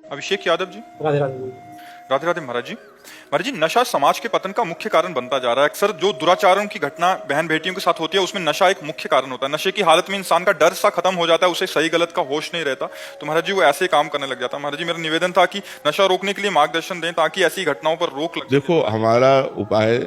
अभिषेक यादव जी। राधे राधे। राधे राधे महाराज जी। महाराज जी, नशा समाज के पतन का मुख्य कारण बनता जा रहा है। अक्सर जो दुराचारों की घटना बहन बेटियों के साथ होती है उसमें नशा एक मुख्य कारण होता है। नशे की हालत में इंसान का डर सा खत्म हो जाता है, उसे सही गलत का होश नहीं रहता, तो महाराज जी वो ऐसे काम करने लग जाता है। महाराज जी, मेरा निवेदन था कि नशा रोकने के लिए मार्गदर्शन दें ताकि ऐसी घटनाओं पर रोक लग। देखो, हमारा उपाय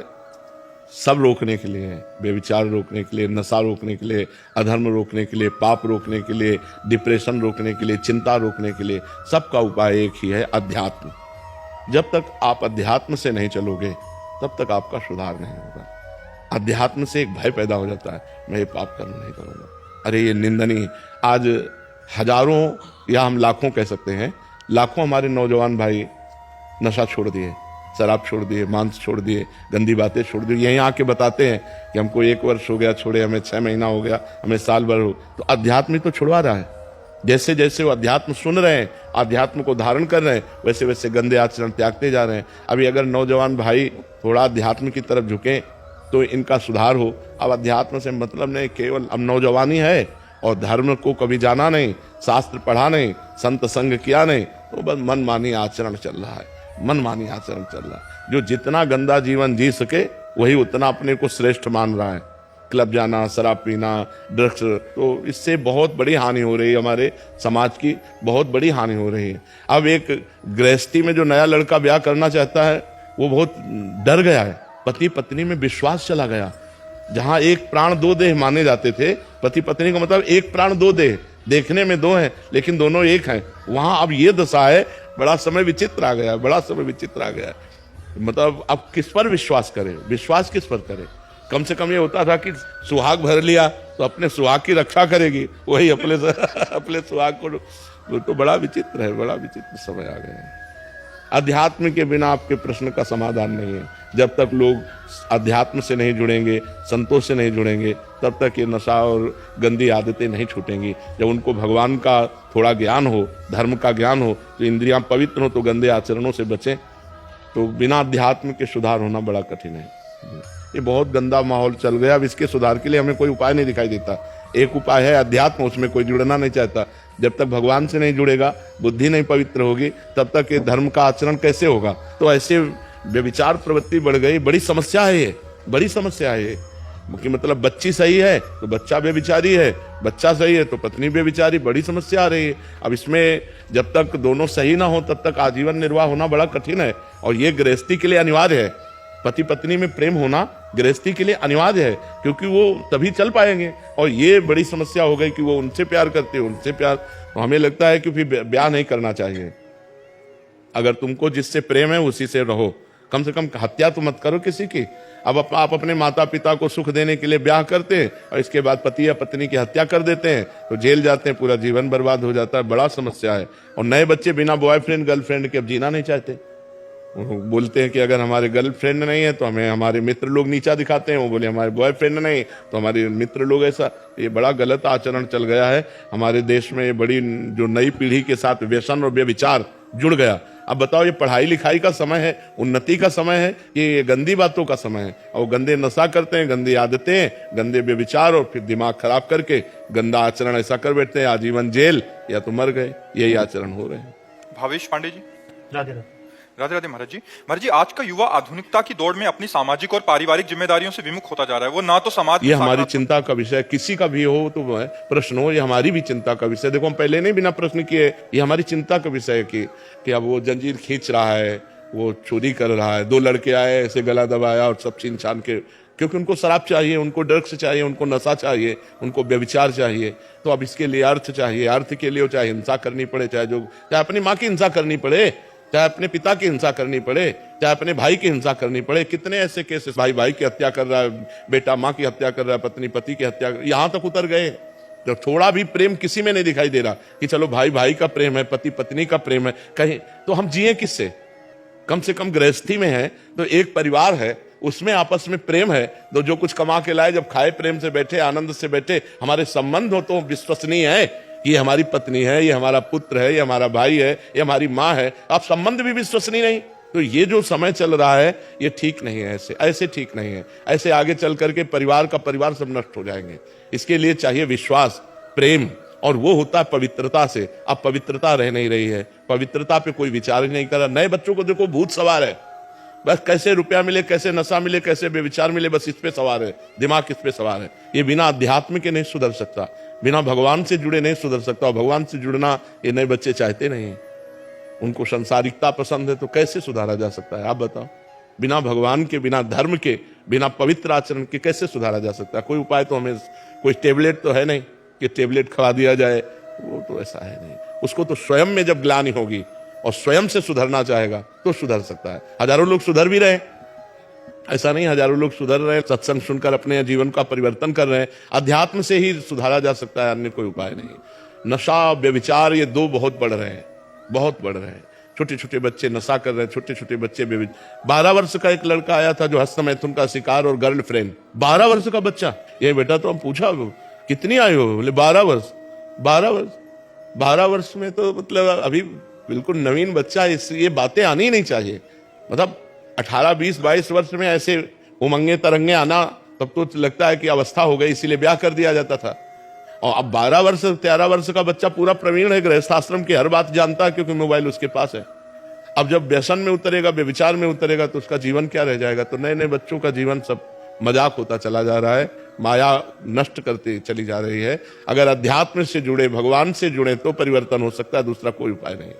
सब रोकने के लिए है। बेविचार रोकने के लिए, नशा रोकने के लिए, अधर्म रोकने के लिए, पाप रोकने के लिए, डिप्रेशन रोकने के लिए, चिंता रोकने के लिए, सबका उपाय एक ही है, अध्यात्म। जब तक आप अध्यात्म से नहीं चलोगे तब तक आपका सुधार नहीं होगा। अध्यात्म से एक भय पैदा हो जाता है, मैं ये पाप कर्म नहीं करूंगा, अरे ये निंदनीय। आज हजारों या हम लाखों कह सकते हैं, लाखों हमारे नौजवान भाई नशा छोड़ दिए, शराब छोड़ दिए, मांस छोड़ दिए, गंदी बातें छोड़ दी। यहीं आके बताते हैं कि हमको 1 वर्ष हो गया छोड़े, हमें 6 महीना हो गया, हमें साल भर हो। तो अध्यात्म तो छुड़वा रहा है। जैसे जैसे वो अध्यात्म सुन रहे हैं, अध्यात्म को धारण कर रहे हैं, वैसे वैसे गंदे आचरण त्यागते जा रहे हैं। अभी अगर नौजवान भाई थोड़ा अध्यात्म की तरफ झुकें तो इनका सुधार हो। अब अध्यात्म से मतलब नहीं, केवल अब नौजवानी है और धर्म को कभी जाना नहीं, शास्त्र पढ़ा नहीं, संत संग किया नहीं, तो बस मनमानी आचरण चल रहा है, मनमानी आचरण चल रहा है। जो जितना गंदा जीवन जी सके वही उतना अपने को श्रेष्ठ मान रहा है। क्लब जाना, शराब पीना, ड्रग्स, तो इससे बहुत बड़ी हानि हो रही है, हमारे समाज की बहुत बड़ी हानि हो रही है। अब एक गृहस्थी में जो नया लड़का ब्याह करना चाहता है वो बहुत डर गया है। पति पत्नी में विश्वास चला गया। जहां एक प्राण दो देह माने जाते थे, पति पत्नी का मतलब एक प्राण दो देह, देखने में दो हैं लेकिन दोनों एक हैं, वहां अब ये दशा है। बड़ा समय विचित्र आ गया, बड़ा समय विचित्र आ गया। मतलब अब किस पर विश्वास करें, विश्वास किस पर करें? कम से कम ये होता था कि सुहाग भर लिया तो अपने सुहाग की रक्षा करेगी, वही अपने सुहाग को। तो बड़ा विचित्र है, बड़ा विचित्र समय आ गया है। अध्यात्म के बिना आपके प्रश्न का समाधान नहीं है। जब तक लोग अध्यात्म से नहीं जुड़ेंगे, संतों से नहीं जुड़ेंगे, तब तक ये नशा और गंदी आदतें नहीं छूटेंगी। जब उनको भगवान का थोड़ा ज्ञान हो, धर्म का ज्ञान हो, तो इंद्रियां पवित्र हो, तो गंदे आचरणों से बचें। तो बिना अध्यात्म के सुधार होना बड़ा कठिन है। ये बहुत गंदा माहौल चल गया। अब इसके सुधार के लिए हमें कोई उपाय नहीं दिखाई देता। एक उपाय है अध्यात्म, उसमें कोई जुड़ना नहीं चाहता। जब तक भगवान से नहीं जुड़ेगा, बुद्धि नहीं पवित्र होगी, तब तक ये धर्म का आचरण कैसे होगा? तो ऐसे व्यभिचार प्रवृत्ति बढ़ गई। बड़ी समस्या है ये, बड़ी समस्या है ये। कि मतलब बच्ची सही है तो बच्चा व्यभिचारी है, बच्चा सही है तो पत्नी व्यभिचारी। बड़ी समस्या आ रही है। अब इसमें जब तक दोनों सही ना हो तब तक आजीवन निर्वाह होना बड़ा कठिन है। और ये गृहस्थी के लिए अनिवार्य है। पति पत्नी में प्रेम होना गृहस्थी के लिए अनिवार्य है, क्योंकि वो तभी चल पाएंगे। और ये बड़ी समस्या हो गई कि वो उनसे प्यार करते हैं, उनसे प्यार, तो हमें लगता है कि फिर ब्याह नहीं करना चाहिए। अगर तुमको जिससे प्रेम है उसी से रहो, कम से कम हत्या तो मत करो किसी की। अब आप अपने माता पिता को सुख देने के लिए ब्याह करते हैं और इसके बाद पति या पत्नी की हत्या कर देते हैं तो जेल जाते हैं, पूरा जीवन बर्बाद हो जाता है। बड़ा समस्या है। और नए बच्चे बिना बॉयफ्रेंड गर्लफ्रेंड के अब जीना नहीं चाहते। वो बोलते हैं कि अगर हमारे गर्लफ्रेंड नहीं है तो हमें हमारे मित्र लोग नीचा दिखाते हैं। वो बोले हमारे बॉयफ्रेंड नहीं तो हमारे मित्र लोग ऐसा। ये बड़ा गलत आचरण चल गया है हमारे देश में। ये बड़ी जो नई पीढ़ी के साथ व्यसन और व्यभिचार जुड़ गया। अब बताओ, ये पढ़ाई लिखाई का समय है, उन्नति का समय है, ये गंदी बातों का समय है। और गंदे नशा करते हैं, गंदी आदतें, गंदे व्यभिचार, और फिर दिमाग खराब करके गंदा आचरण ऐसा कर बैठते हैं, आजीवन जेल या तो मर गए। यही आचरण हो रहे हैं। भावेश पांडे जी। राधे राधे। राधे राधे महाराज जी। महाराज जी, आज का युवा आधुनिकता की दौड़ में अपनी सामाजिक और पारिवारिक जिम्मेदारियों से विमुख होता जा रहा है। वो ना तो समाज, ये हमारी चिंता का विषय, किसी का भी हो तो प्रश्न हो, ये हमारी भी चिंता का विषय। देखो, हम पहले नहीं बिना प्रश्न किए, ये हमारी चिंता का विषय है कि अब वो जंजीर खींच रहा है, वो चोरी कर रहा है। 2 लड़के आए, ऐसे गला दबाया और सब छीन छान के, क्योंकि उनको शराब चाहिए, उनको ड्रग्स चाहिए, उनको नशा चाहिए, उनको व्यभिचार चाहिए। तो अब इसके लिए अर्थ चाहिए। अर्थ के लिए चाहे हिंसा करनी पड़े, चाहे अपनी माँ की हिंसा करनी पड़े, चाहे अपने पिता की हिंसा करनी पड़े, चाहे अपने भाई की हिंसा करनी पड़े। कितने ऐसे केसेस, भाई भाई की हत्या कर रहा है, बेटा माँ की हत्या कर रहा है, पत्नी पति की हत्या, यहां तक उतर गए। तो थोड़ा भी प्रेम किसी में नहीं दिखाई दे रहा कि चलो भाई भाई का प्रेम है, पति पत्नी का प्रेम है कहीं, तो हम जिए किससे? कम से कम गृहस्थी में है तो एक परिवार है, उसमें आपस में प्रेम है। तो जो कुछ कमा के लाए, जब खाए प्रेम से बैठे, आनंद से बैठे, हमारे संबंध हो तो विश्वसनीय है। ये हमारी पत्नी है, ये हमारा पुत्र है, ये हमारा भाई है, ये हमारी माँ है। आप संबंध भी विश्वसनीय नहीं, तो ये जो समय चल रहा है ये ठीक नहीं है। ऐसे ठीक नहीं है। ऐसे आगे चल करके परिवार का परिवार सब नष्ट हो जाएंगे। इसके लिए चाहिए विश्वास, प्रेम, और वो होता है पवित्रता से। अब पवित्रता रह नहीं रही है, पवित्रता पे कोई विचार ही नहीं कर रहा। नए बच्चों को देखो भूत सवार है, बस कैसे रुपया मिले, कैसे नशा मिले, कैसे बेविचार मिले, बस इस पे सवार है, दिमाग इस पे सवार है। ये बिना अध्यात्म के नहीं सुधर सकता, बिना भगवान से जुड़े नहीं सुधर सकता। और भगवान से जुड़ना ये नए बच्चे चाहते नहीं है, उनको संसारिकता पसंद है, तो कैसे सुधारा जा सकता है आप बताओ? बिना भगवान के, बिना धर्म के, बिना पवित्र आचरण के कैसे सुधारा जा सकता है? कोई उपाय तो हमें, कोई टेबलेट तो है नहीं कि टेबलेट खवा दिया जाए, वो तो ऐसा है नहीं। उसको तो स्वयं में जब ग्लानि होगी और स्वयं से सुधरना चाहेगा तो सुधर सकता है। हजारों लोग सुधर भी रहे, ऐसा नहीं हजारों लोग सुधर रहे हैं, सत्संग सुनकर अपने जीवन का परिवर्तन कर रहे हैं। अध्यात्म से ही सुधारा जा सकता है, अन्य कोई उपाय नहीं। नशा, व्यभिचार, ये दो बहुत बढ़ रहे हैं, बहुत बढ़ रहे हैं। छोटे छोटे बच्चे नशा कर रहे हैं, छोटे छोटे बच्चे 12 वर्ष का एक लड़का आया था जो हस्त मैथुन का शिकार और गर्लफ्रेंड, 12 वर्ष का बच्चा। ये बेटा तो हम पूछा कितनी आयु हो, बोले 12 वर्ष। 12 वर्ष, 12 वर्ष में तो मतलब अभी बिल्कुल नवीन बच्चा, ये बातें आनी ही नहीं चाहिए। मतलब 18, 20, 22 वर्ष में ऐसे उमंगे तरंगे आना, तब तो लगता है कि अवस्था हो गई, इसीलिए ब्याह कर दिया जाता था। और अब 12 वर्ष, 13 वर्ष का बच्चा पूरा प्रवीण है, गृहस्थाश्रम की हर बात जानता है, क्योंकि मोबाइल उसके पास है। अब जब व्यसन में उतरेगा, बेविचार में उतरेगा, तो उसका जीवन क्या रह जाएगा? तो नए नए बच्चों का जीवन सब मजाक होता चला जा रहा है, माया नष्ट करती चली जा रही है। अगर अध्यात्म से जुड़े, भगवान से जुड़े, तो परिवर्तन हो सकता है, दूसरा कोई उपाय नहीं।